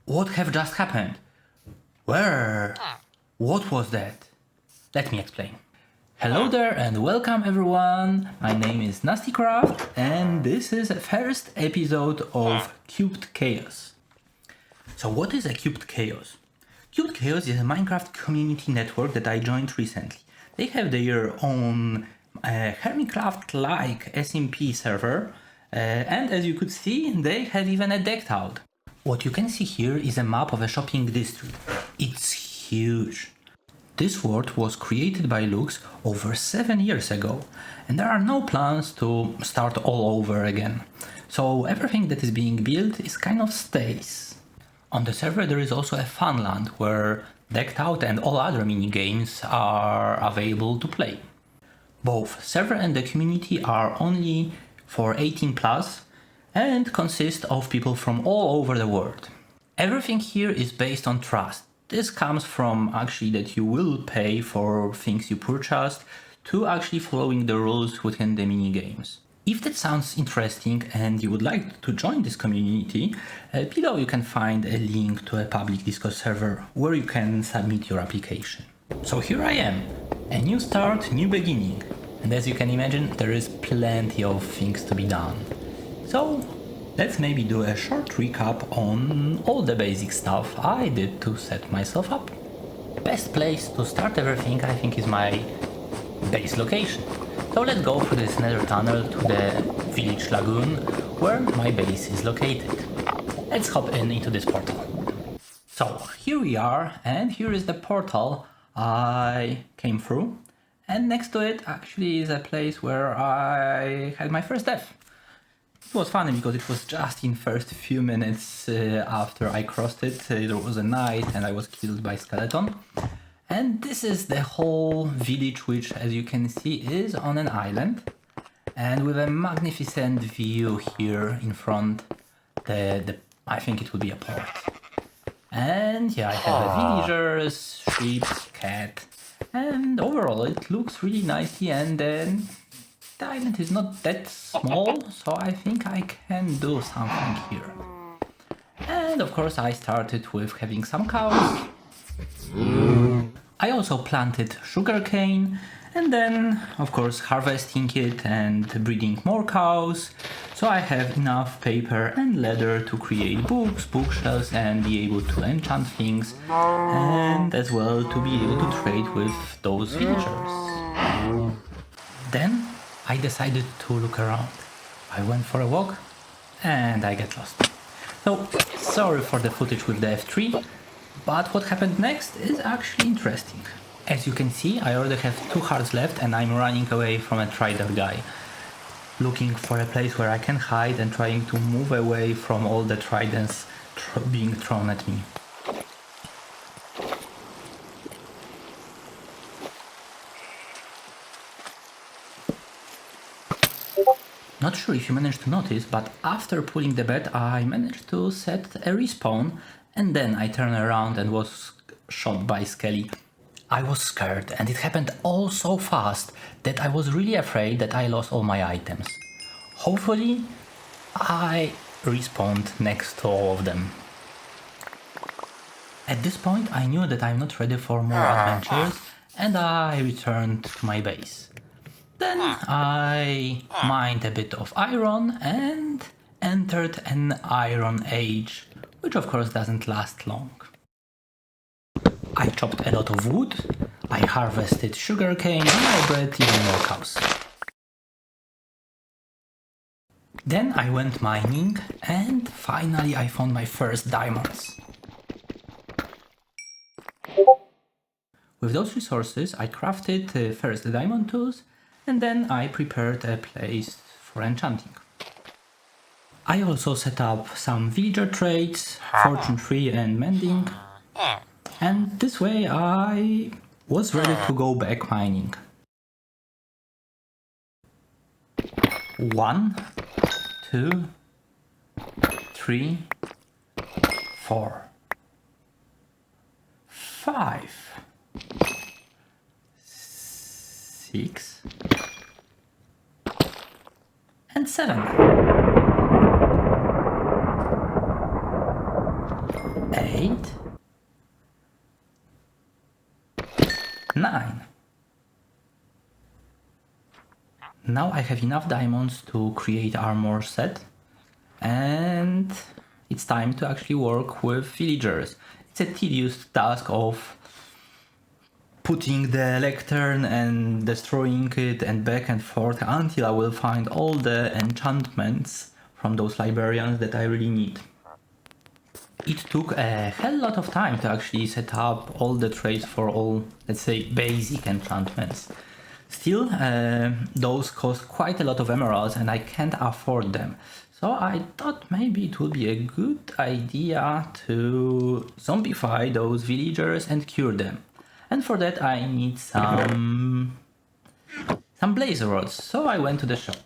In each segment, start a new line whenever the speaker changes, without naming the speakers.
What have just happened? Where? What was that? Let me explain. Hello there and welcome everyone. My name is NastyCraft and this is the first episode of Cubed Chaos. So what is a Cubed Chaos? Cubed Chaos is a Minecraft community network that I joined recently. They have their own Hermitcraft-like SMP server and as you could see, they have even a decked out. What you can see here is a map of a shopping district. It's huge. This world was created by Lux over 7 years ago, and there are no plans to start all over again. So everything that is being built is kind of stays. On the server there is also a Funland where Decked Out and all other mini games are available to play. Both server and the community are only for 18 plus and consist of people from all over the world. Everything here is based on trust. This comes from actually that you will pay for things you purchased to actually following the rules within the mini games. If that sounds interesting and you would like to join this community, below you can find a link to a public Discord server where you can submit your application. So here I am, a new start, new beginning. And as you can imagine, there is plenty of things to be done. So let's maybe do a short recap on all the basic stuff I did to set myself up. Best place to start everything I think is my base location. So let's go through this nether tunnel to the village lagoon where my base is located. Let's hop into this portal. So here we are and here is the portal I came through, and next to it actually is a place where I had my first death. It was funny because it was just in first few minutes after I crossed it. There was a night and I was killed by skeleton. And this is the whole village, which as you can see is on an island. And with a magnificent view here in front, I think it would be a port. And yeah, I have villagers, sheep, cat, and overall it looks really nicey, and then the island is not that small, so I think I can do something here. And of course I started with having some cows. I also planted sugarcane and then of course harvesting it and breeding more cows, so I have enough paper and leather to create books, bookshelves, and be able to enchant things, and as well to be able to trade with those villagers. Then I decided to look around. I went for a walk and I get lost. So sorry for the footage with the F3, but what happened next is actually interesting. As you can see, I already have 2 hearts left and I'm running away from a trader guy. Looking for a place where I can hide and trying to move away from all the tridents being thrown at me. Not sure if you managed to notice, but after pulling the bed I managed to set a respawn and then I turned around and was shot by Skelly. I was scared and it happened all so fast that I was really afraid that I lost all my items. Hopefully I respawned next to all of them. At this point I knew that I'm not ready for more adventures and I returned to my base. Then I mined a bit of iron and entered an iron age, which of course doesn't last long. I chopped a lot of wood, I harvested sugarcane and I bred even more cows. Then I went mining and finally I found my first diamonds. With those resources I crafted first the diamond tools and then I prepared a place for enchanting. I also set up some villager trades, fortune tree and mending, and this way I was ready to go back mining. 1, 2, 3, 4, 5, 6, and 7. 8, 9. Now I have enough diamonds to create armor set, and it's time to actually work with villagers. It's a tedious task of putting the lectern and destroying it and back and forth until I will find all the enchantments from those librarians that I really need. It took a hell lot of time to actually set up all the traits for all, let's say, basic enchantments. Still, those cost quite a lot of emeralds and I can't afford them. So I thought maybe it would be a good idea to zombify those villagers and cure them. And for that I need some blaze rods, so I went to the shop.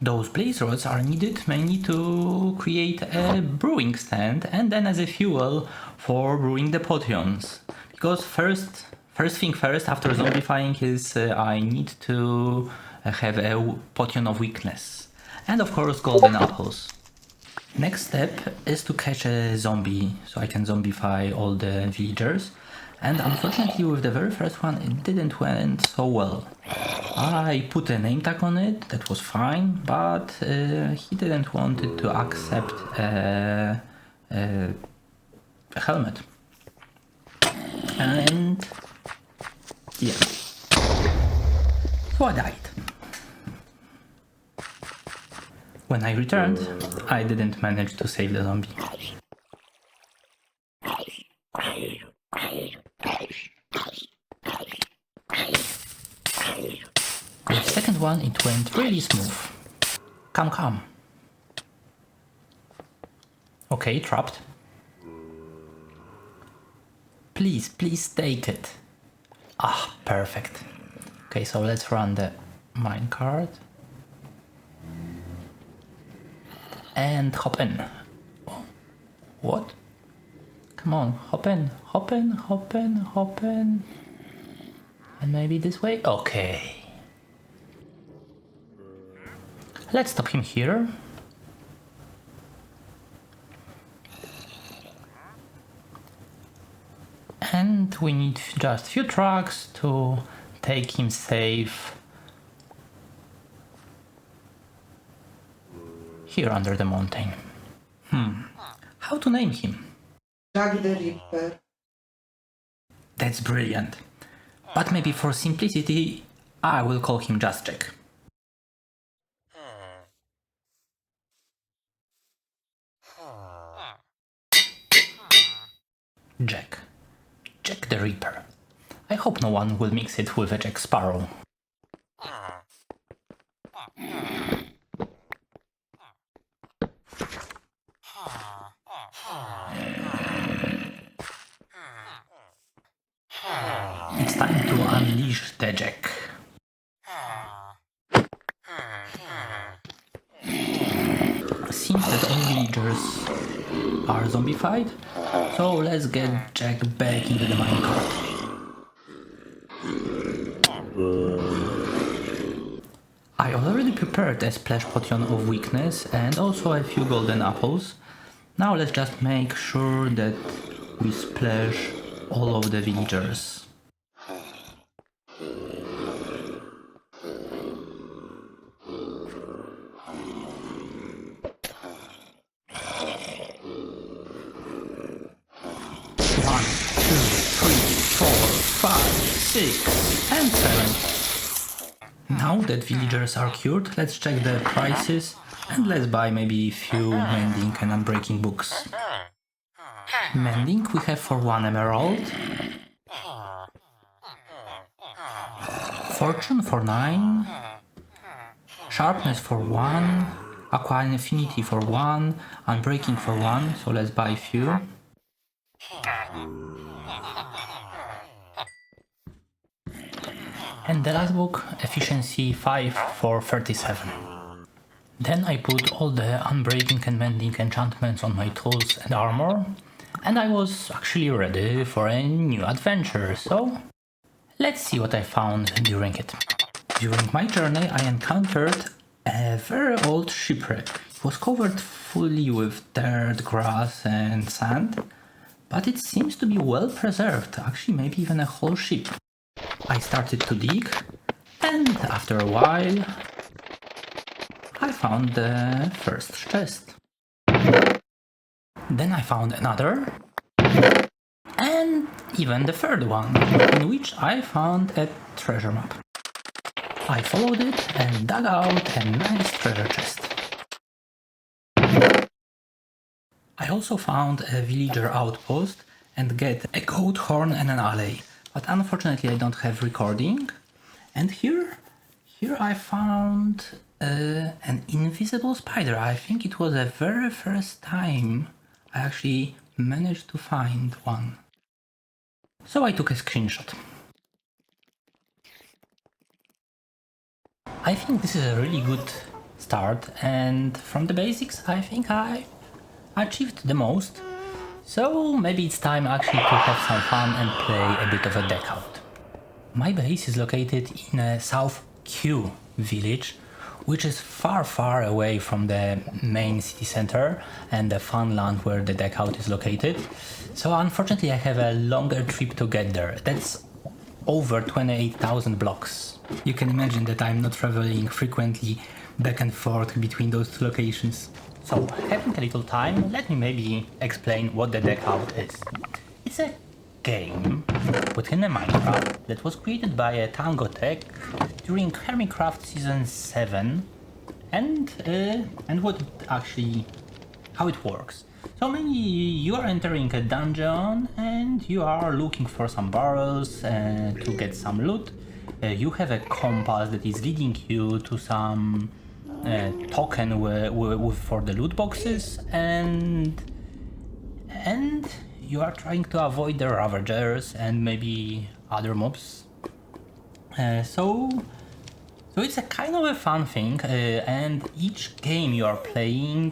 Those blaze rods are needed mainly to create a brewing stand and then as a fuel for brewing the potions. Because first thing first, after zombifying is I need to have a potion of weakness. And of course golden apples. Next step is to catch a zombie so I can zombify all the villagers. And unfortunately with the very first one it didn't went so well. I put a name tag on it, that was fine, but he didn't want it to accept a helmet. And yeah, so I died. When I returned, I didn't manage to save the zombie. The second one, it went really smooth. Come. Okay, trapped. Please take it. Ah, perfect. Okay, so let's run the minecart. And hop in. What? Come on, hop in. And maybe this way? Okay. Let's stop him here. And we need just few trucks to take him safe here under the mountain. How to name him?
Jack the Ripper.
That's brilliant. But maybe for simplicity, I will call him just Jack. Jack the Ripper. I hope no one will mix it with a Jack Sparrow. It's time to unleash the Jack. Seems that all villagers are zombified, so let's get Jack back into the minecart. I already prepared a splash potion of weakness and also a few golden apples. Now let's just make sure that we splash all of the villagers. One, two, three, 4, 5, 6, and 7. Now that villagers are cured, let's check the prices and let's buy maybe a few mending and unbreaking books. Mending we have for 1 emerald, Fortune for 9, Sharpness for 1, Aqua Infinity for 1, Unbreaking for 1, so let's buy a few. And the last book, Efficiency 5 for 37. Then I put all the unbreaking and mending enchantments on my tools and armor, and I was actually ready for a new adventure, so let's see what I found during it. During my journey I encountered a very old shipwreck. was covered fully with dirt, grass and sand, but it seems to be well preserved, actually maybe even a whole ship. I started to dig, and after a while I found the first chest. Then I found another, and even the third one, in which I found a treasure map. I followed it and dug out a nice treasure chest. I also found a villager outpost and get a goat horn and an alley, but unfortunately I don't have recording. And here I found an invisible spider. I think it was the very first time I actually managed to find one. So I took a screenshot. I think this is a really good start, and from the basics I think I achieved the most. So maybe it's time actually to have some fun and play a bit of a deck out. My base is located in a South Q village, which is far away from the main city center and the fun land where the deck out is located. So unfortunately I have a longer trip to get there. That's over 28,000 blocks. You can imagine that I'm not traveling frequently back and forth between those two locations. So, having a little time, let me maybe explain what the deck out is. It's a game within a Minecraft that was created by a Tango Tech during Hermitcraft Season 7, and what actually, how it works. So mainly you are entering a dungeon and you are looking for some barrels to get some loot. You have a compass that is leading you to some token for the loot boxes, and you are trying to avoid the Ravagers and maybe other mobs. So it's a kind of a fun thing, and each game you are playing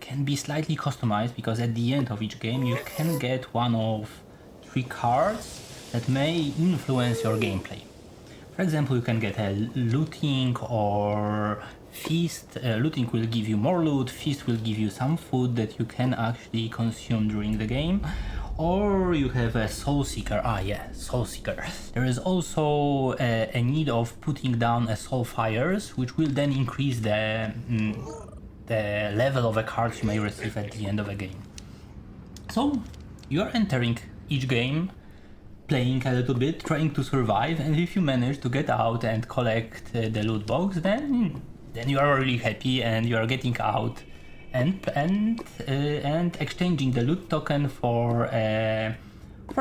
can be slightly customized, because at the end of each game you can get one of 3 cards that may influence your gameplay. For example, you can get a looting or feast. Looting will give you more loot, feast will give you some food that you can actually consume during the game. Or you have a Soul Seeker. Soul Seeker. There is also a need of putting down a Soul Fires, which will then increase the level of a card you may receive at the end of a game. So you are entering each game, playing a little bit, trying to survive, and if you manage to get out and collect the loot box, then you are really happy and you are getting out and exchanging the loot token for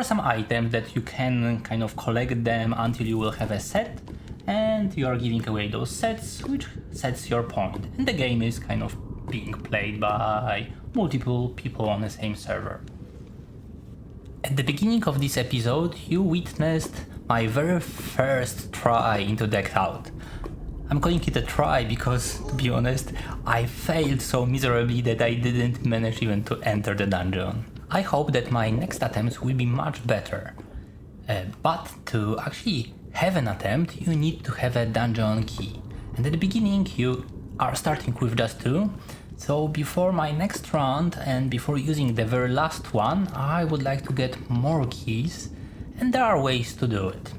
some items that you can kind of collect them until you will have a set, and you are giving away those sets, which sets your point, and the game is kind of being played by multiple people on the same server. At the beginning of this episode, you witnessed my very first try into Decked Out. I'm calling it a try because, to be honest, I failed so miserably that I didn't manage even to enter the dungeon. I hope that my next attempts will be much better. But to actually have an attempt, you need to have a dungeon key. And at the beginning, you are starting with just 2. So before my next round and before using the very last one, I would like to get more keys, and there are ways to do it.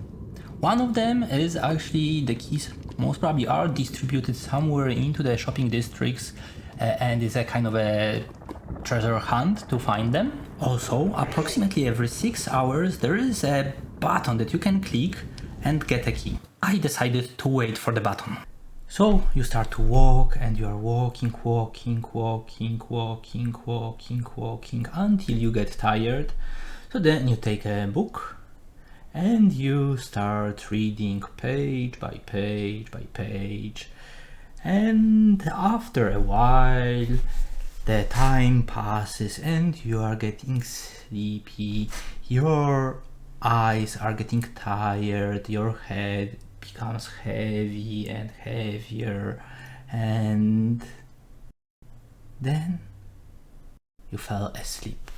One of them is actually the keys most probably are distributed somewhere into the shopping districts, and it's a kind of a treasure hunt to find them. Also, approximately every 6 hours there is a button that you can click and get a key. I decided to wait for the button. So you start to walk, and you are walking until you get tired. So then you take a book and you start reading page by page, and after a while the time passes and you are getting sleepy, your eyes are getting tired, your head becomes heavy and heavier, and then you fell asleep.